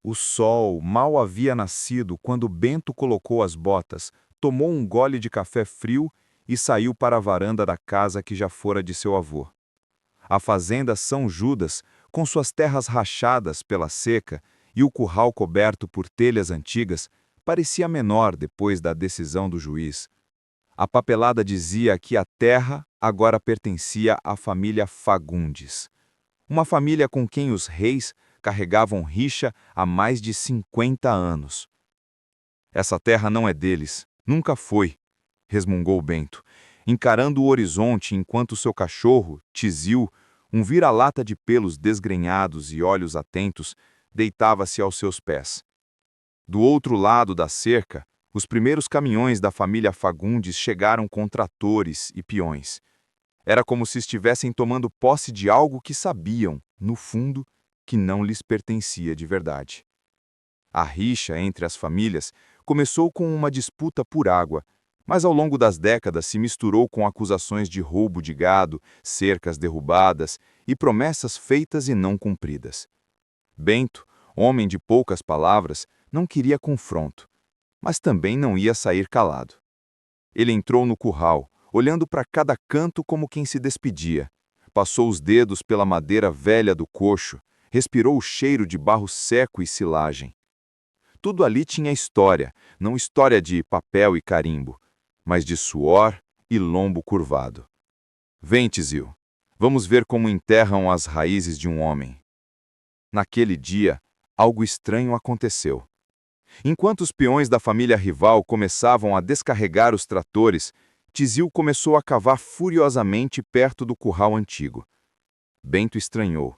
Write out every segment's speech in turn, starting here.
O sol mal havia nascido quando Bento colocou as botas, tomou um gole de café frio e saiu para a varanda da casa que já fora de seu avô. A fazenda São Judas, com suas terras rachadas pela seca e o curral coberto por telhas antigas, parecia menor depois da decisão do juiz. A papelada dizia que a terra agora pertencia à família Fagundes, uma família com quem os reis carregavam rixa há mais de 50 anos. Essa terra não é deles, nunca foi, resmungou Bento, encarando o horizonte enquanto seu cachorro, Tizil, um vira-lata de pelos desgrenhados e olhos atentos, deitava-se aos seus pés. Do outro lado da cerca, os primeiros caminhões da família Fagundes chegaram com tratores e peões. Era como se estivessem tomando posse de algo que sabiam, no fundo, que não lhes pertencia de verdade. A rixa entre as famílias começou com uma disputa por água, mas ao longo das décadas se misturou com acusações de roubo de gado, cercas derrubadas e promessas feitas e não cumpridas. Bento, homem de poucas palavras, não queria confronto, mas também não ia sair calado. Ele entrou no curral, olhando para cada canto como quem se despedia. Passou os dedos pela madeira velha do coxo, respirou o cheiro de barro seco e silagem. Tudo ali tinha história, não história de papel e carimbo, mas de suor e lombo curvado. Vem, Tizil, vamos ver como enterram as raízes de um homem. Naquele dia, algo estranho aconteceu. Enquanto os peões da família rival começavam a descarregar os tratores, Tizil começou a cavar furiosamente perto do curral antigo. Bento estranhou.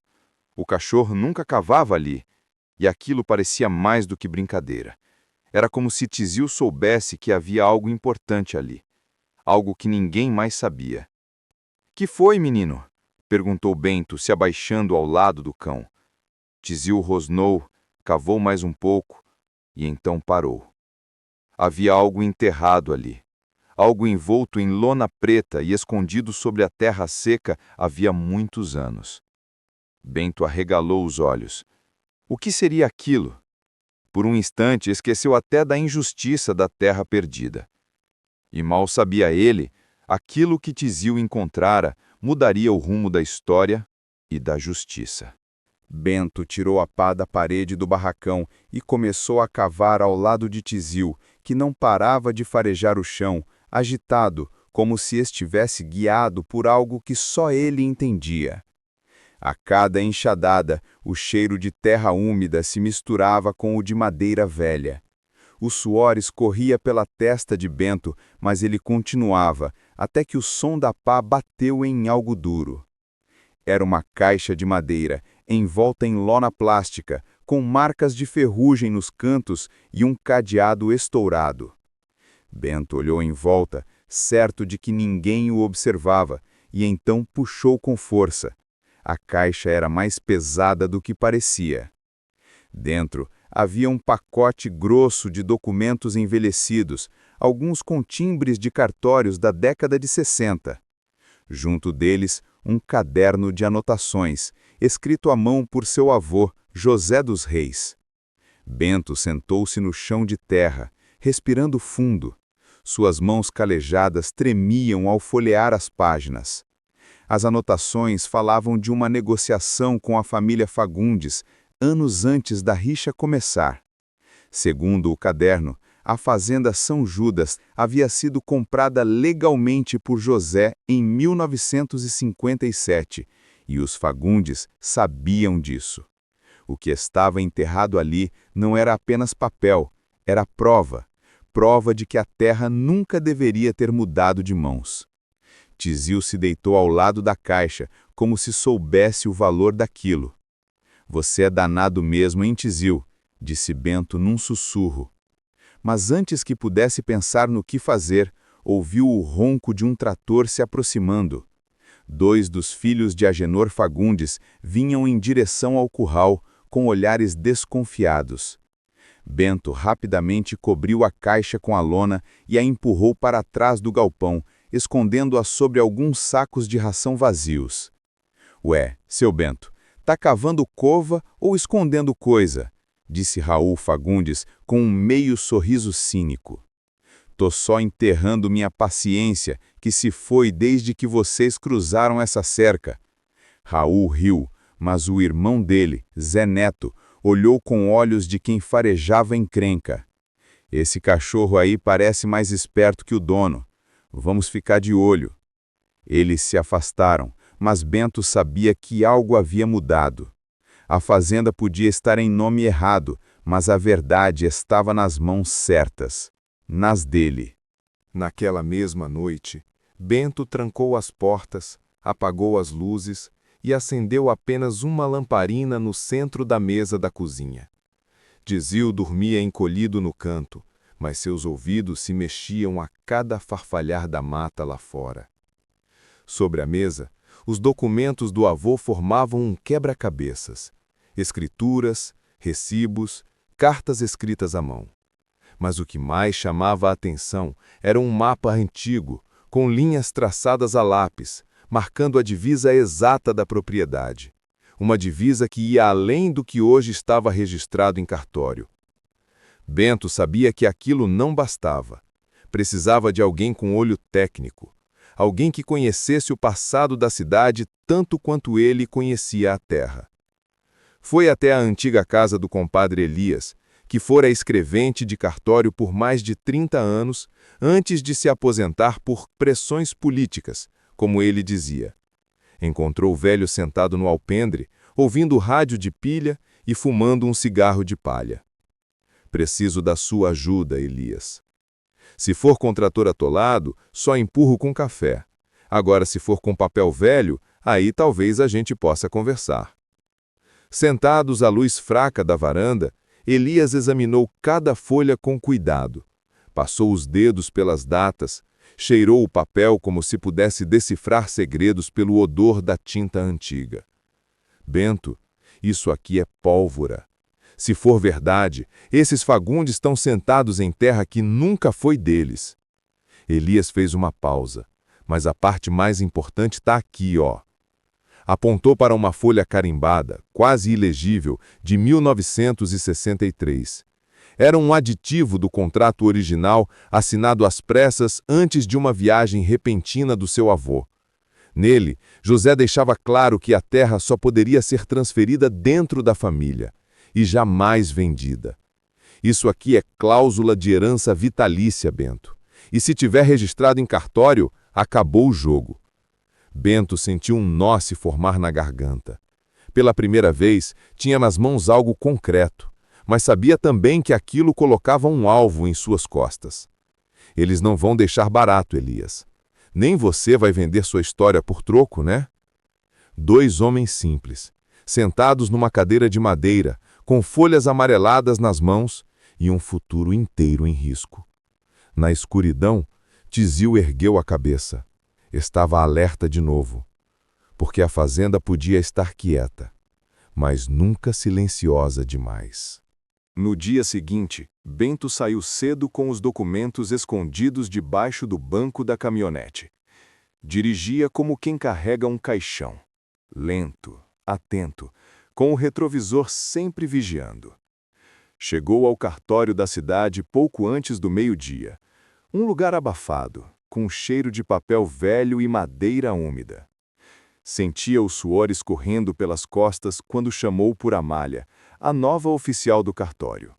O cachorro nunca cavava ali, e aquilo parecia mais do que brincadeira. Era como se Tizil soubesse que havia algo importante ali, algo que ninguém mais sabia. "Que foi, menino?" perguntou Bento, se abaixando ao lado do cão. Tizil rosnou, cavou mais um pouco, e então parou. Havia algo enterrado ali, algo envolto em lona preta e escondido sobre a terra seca havia muitos anos. Bento arregalou os olhos. O que seria aquilo? Por um instante esqueceu até da injustiça da terra perdida. E mal sabia ele, aquilo que Tizil encontrara mudaria o rumo da história e da justiça. Bento tirou a pá da parede do barracão e começou a cavar ao lado de Tizil, que não parava de farejar o chão, agitado, como se estivesse guiado por algo que só ele entendia. A cada enxadada, o cheiro de terra úmida se misturava com o de madeira velha. O suor escorria pela testa de Bento, mas ele continuava, até que o som da pá bateu em algo duro. Era uma caixa de madeira, envolta em lona plástica, com marcas de ferrugem nos cantos e um cadeado estourado. Bento olhou em volta, certo de que ninguém o observava, e então puxou com força. A caixa era mais pesada do que parecia. Dentro havia um pacote grosso de documentos envelhecidos, alguns com timbres de cartórios da década de 60. Junto deles, um caderno de anotações, escrito à mão por seu avô, José dos Reis. Bento sentou-se no chão de terra, respirando fundo. Suas mãos calejadas tremiam ao folhear as páginas. As anotações falavam de uma negociação com a família Fagundes, anos antes da rixa começar. Segundo o caderno, a fazenda São Judas havia sido comprada legalmente por José em 1957, e os Fagundes sabiam disso. O que estava enterrado ali não era apenas papel, era prova de que a terra nunca deveria ter mudado de mãos. Tizil se deitou ao lado da caixa, como se soubesse o valor daquilo. "Você é danado mesmo, hein, Tizil?" disse Bento num sussurro. Mas antes que pudesse pensar no que fazer, ouviu o ronco de um trator se aproximando. 2 dos filhos de Agenor Fagundes vinham em direção ao curral, com olhares desconfiados. Bento rapidamente cobriu a caixa com a lona e a empurrou para trás do galpão, escondendo-a sobre alguns sacos de ração vazios. "Ué, seu Bento, tá cavando cova ou escondendo coisa?" disse Raul Fagundes com um meio sorriso cínico. Tô só enterrando minha paciência, que se foi desde que vocês cruzaram essa cerca. Raul riu, mas o irmão dele, Zé Neto, olhou com olhos de quem farejava encrenca. Esse cachorro aí parece mais esperto que o dono. Vamos ficar de olho. Eles se afastaram, mas Bento sabia que algo havia mudado. A fazenda podia estar em nome errado, mas a verdade estava nas mãos certas, nas dele. Naquela mesma noite, Bento trancou as portas, apagou as luzes e acendeu apenas uma lamparina no centro da mesa da cozinha. Dizil dormia encolhido no canto, mas seus ouvidos se mexiam a cada farfalhar da mata lá fora. Sobre a mesa, os documentos do avô formavam um quebra-cabeças. Escrituras, recibos, cartas escritas à mão. Mas o que mais chamava a atenção era um mapa antigo, com linhas traçadas a lápis, marcando a divisa exata da propriedade. Uma divisa que ia além do que hoje estava registrado em cartório. Bento sabia que aquilo não bastava. Precisava de alguém com olho técnico. Alguém que conhecesse o passado da cidade tanto quanto ele conhecia a terra. Foi até a antiga casa do compadre Elias, que fora escrevente de cartório por mais de 30 anos, antes de se aposentar por pressões políticas, como ele dizia. Encontrou o velho sentado no alpendre, ouvindo rádio de pilha e fumando um cigarro de palha. Preciso da sua ajuda, Elias. Se for com trator atolado, só empurro com café. Agora, se for com papel velho, aí talvez a gente possa conversar. Sentados à luz fraca da varanda, Elias examinou cada folha com cuidado. Passou os dedos pelas datas, cheirou o papel como se pudesse decifrar segredos pelo odor da tinta antiga. Bento, isso aqui é pólvora. Se for verdade, esses Fagundes estão sentados em terra que nunca foi deles. Elias fez uma pausa, mas a parte mais importante está aqui, ó. Apontou para uma folha carimbada, quase ilegível, de 1963. Era um aditivo do contrato original assinado às pressas antes de uma viagem repentina do seu avô. Nele, José deixava claro que a terra só poderia ser transferida dentro da família e jamais vendida. Isso aqui é cláusula de herança vitalícia, Bento. E se tiver registrado em cartório, acabou o jogo. Bento sentiu um nó se formar na garganta. Pela primeira vez, tinha nas mãos algo concreto, mas sabia também que aquilo colocava um alvo em suas costas. Eles não vão deixar barato, Elias. Nem você vai vender sua história por troco, né? Dois homens simples, sentados numa cadeira de madeira, com folhas amareladas nas mãos e um futuro inteiro em risco. Na escuridão, Dizil ergueu a cabeça. Estava alerta de novo, porque a fazenda podia estar quieta, mas nunca silenciosa demais. No dia seguinte, Bento saiu cedo com os documentos escondidos debaixo do banco da caminhonete. Dirigia como quem carrega um caixão. Lento, atento, com o retrovisor sempre vigiando. Chegou ao cartório da cidade pouco antes do meio-dia. Um lugar abafado, com cheiro de papel velho e madeira úmida. Sentia o suor escorrendo pelas costas quando chamou por Amália, a nova oficial do cartório.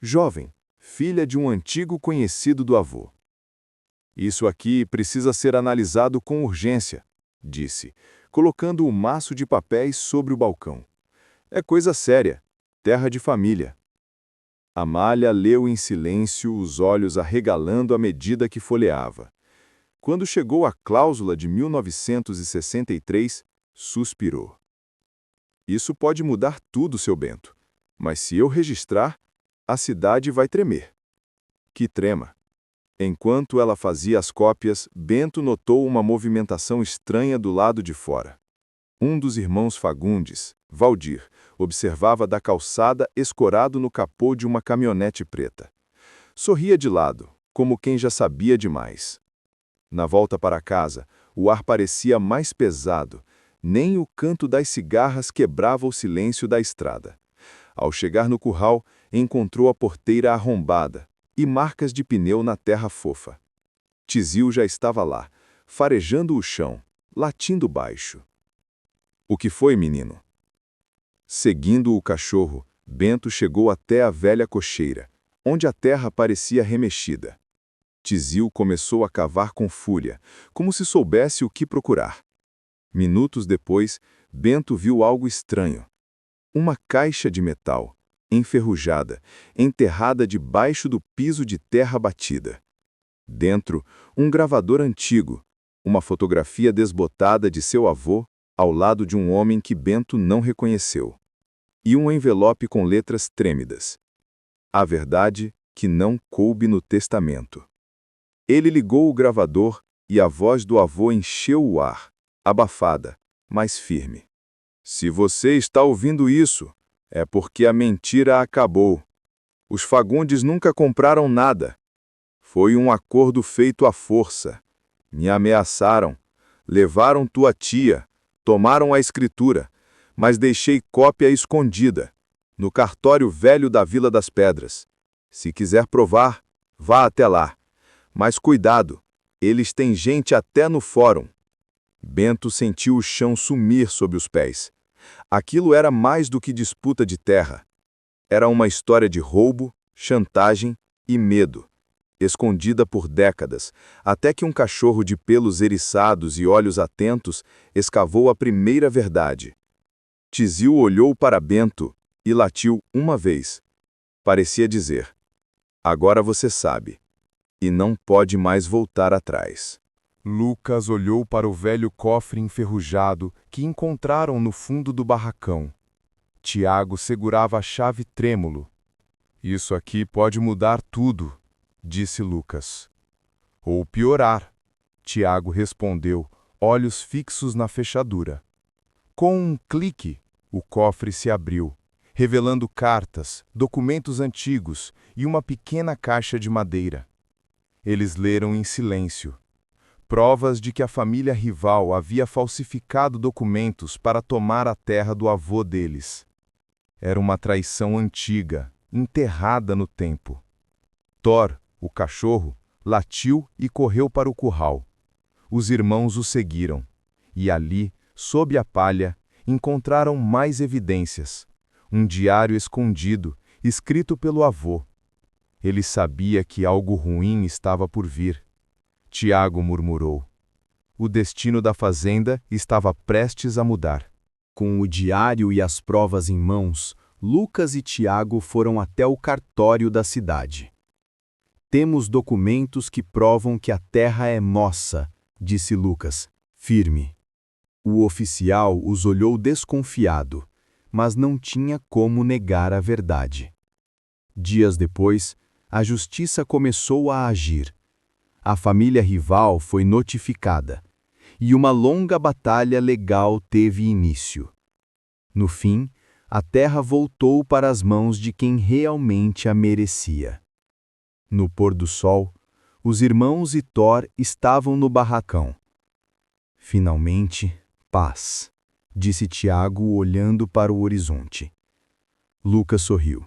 Jovem, filha de um antigo conhecido do avô. Isso aqui precisa ser analisado com urgência, disse, colocando o maço de papéis sobre o balcão. É coisa séria, terra de família. Amália leu em silêncio, os olhos arregalando à medida que folheava. Quando chegou à cláusula de 1963, suspirou. Isso pode mudar tudo, seu Bento, mas se eu registrar, a cidade vai tremer. Que trema. Enquanto ela fazia as cópias, Bento notou uma movimentação estranha do lado de fora. Um dos irmãos Fagundes, Valdir, observava da calçada escorado no capô de uma caminhonete preta. Sorria de lado, como quem já sabia demais. Na volta para casa, o ar parecia mais pesado, nem o canto das cigarras quebrava o silêncio da estrada. Ao chegar no curral, encontrou a porteira arrombada e marcas de pneu na terra fofa. Tizil já estava lá, farejando o chão, latindo baixo. "O que foi, menino?" Seguindo o cachorro, Bento chegou até a velha cocheira, onde a terra parecia remexida. Tizil começou a cavar com fúria, como se soubesse o que procurar. Minutos depois, Bento viu algo estranho. Uma caixa de metal, enferrujada, enterrada debaixo do piso de terra batida. Dentro, um gravador antigo, uma fotografia desbotada de seu avô, ao lado de um homem que Bento não reconheceu. E um envelope com letras trêmidas. A verdade que não coube no testamento. Ele ligou o gravador e a voz do avô encheu o ar, abafada, mas firme. "Se você está ouvindo isso, é porque a mentira acabou. Os Fagundes nunca compraram nada. Foi um acordo feito à força. Me ameaçaram, levaram tua tia, tomaram a escritura, mas deixei cópia escondida, no cartório velho da Vila das Pedras. Se quiser provar, vá até lá. Mas cuidado, eles têm gente até no fórum." Bento sentiu o chão sumir sob os pés. Aquilo era mais do que disputa de terra. Era uma história de roubo, chantagem e medo, escondida por décadas, até que um cachorro de pelos eriçados e olhos atentos escavou a primeira verdade. Tizil olhou para Bento e latiu uma vez. Parecia dizer: "Agora você sabe, e não pode mais voltar atrás." Lucas olhou para o velho cofre enferrujado que encontraram no fundo do barracão. Tiago segurava a chave trêmulo. "Isso aqui pode mudar tudo", disse Lucas. "Ou piorar", Tiago respondeu, olhos fixos na fechadura. Com um clique, o cofre se abriu, revelando cartas, documentos antigos e uma pequena caixa de madeira. Eles leram em silêncio. Provas de que a família rival havia falsificado documentos para tomar a terra do avô deles. Era uma traição antiga, enterrada no tempo. Thor, o cachorro, latiu e correu para o curral. Os irmãos o seguiram, e ali, sob a palha, encontraram mais evidências. Um diário escondido, escrito pelo avô. Ele sabia que algo ruim estava por vir. Tiago murmurou. O destino da fazenda estava prestes a mudar. Com o diário e as provas em mãos, Lucas e Tiago foram até o cartório da cidade. "Temos documentos que provam que a terra é nossa", disse Lucas, firme. O oficial os olhou desconfiado, mas não tinha como negar a verdade. Dias depois, a justiça começou a agir. A família rival foi notificada, e uma longa batalha legal teve início. No fim, a terra voltou para as mãos de quem realmente a merecia. No pôr do sol, os irmãos e Thor estavam no barracão. "Finalmente, paz", disse Tiago olhando para o horizonte. Lucas sorriu.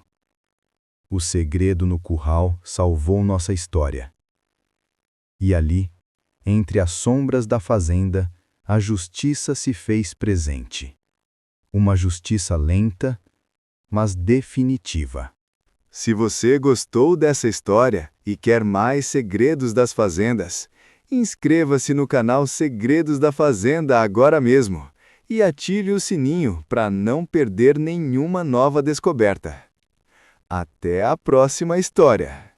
"O segredo no curral salvou nossa história." E ali, entre as sombras da fazenda, a justiça se fez presente. Uma justiça lenta, mas definitiva. Se você gostou dessa história e quer mais segredos das fazendas, inscreva-se no canal Segredos da Fazenda agora mesmo e ative o sininho para não perder nenhuma nova descoberta. Até a próxima história!